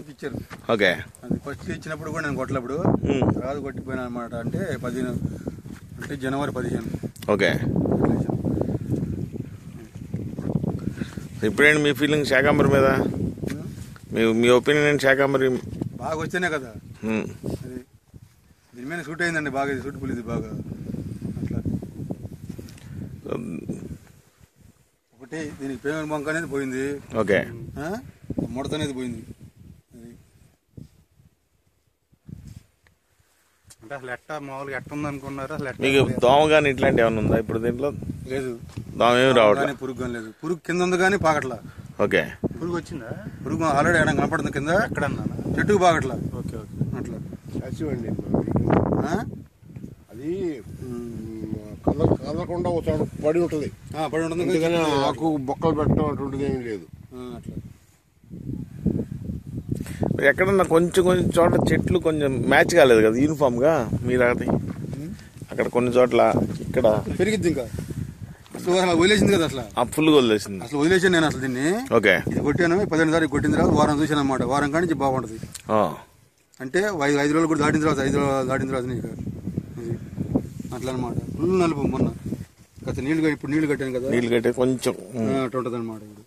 తెప్పించారు. ఓకే. అది ఫస్ట్ ఇచ్చినప్పుడు కూడా నేను కొట్టలేప్పుడు తర్వాత కొట్టిపోయినా అనమాట. అంటే 15 అంటే జనవరి 15. ఓకే. ఇప్పుడేంటి మీ ఫీలింగ్ శాకాంబరి మీద? మీ ఒపీనియన్ శాకాంబరి బాగా వచ్చేనే కదా అది దీని మీద షూట్ అయిందండి బాగా. ఇది సూట్ పులిది బాగా అట్లా. ఒకటి దీనికి పేమెంట్ బంక్ అనేది పోయింది. ఓకే. ముడత అనేది పోయింది. అంటే అసలు ఎట్ట మామూలుగా ఎట్ట ఉంది అనుకున్నారు. అసలు మీకు దోమ కానీ ఇట్లాంటి ఏమైనా ఉందా ఇప్పుడు దీంట్లో? లేదు, దోమ ఏమి రావట్లేదు. పురుగు కానీ లేదు. పురుగు కింద ఉంది కానీ పాకట్లా. ఓకే. పురుగు వచ్చిందా? పురుగు ఆల్రెడీ ఎక్కడ కనపడుతుంది కింద. ఎక్కడన్నా చెట్టుకు బాగట్లా. ఓకే ఓకే అట్లా చచ్చివండి అది కదలకుండా ఒకసారి పడి ఉంటుంది. పడి ఉంటుంది అందుకని ఆకు బొక్కలు పెట్టడం అటువంటిది ఏమీ లేదు. అట్లా ఎక్కడన్నా కొంచెం చోట్ల చెట్లు కొంచెం మ్యాచ్ కాలేదు కదా యూనిఫామ్ గా మీరు అది అక్కడ కొన్ని చోట్ల ఇక్కడ పెరిగిద్ది ఇంకా అసలు వదిలేసింది కదా. అసలు ఫుల్ వదిలేసింది. అసలు వదిలేసాను నేను అసలు దీన్ని. ఓకే. ఇది కొట్టాను 15 తారీఖు కొట్టిన తర్వాత వారం చూసాను అనమాట. వారం కాడి నుంచి బాగుంటది. అంటే 5 రోజులు కూడా దాటిన తర్వాత 5 రోజులు దాటిన తర్వాత నీకు అట్లా అనమాట. ఫుల్ నలుపు మొన్న గత నీళ్లు ఇప్పుడు నీళ్లు కట్టాను కదా. నీళ్లు కట్టే కొంచెం అట్లా ఉంటది అనమాట. ఇప్పుడు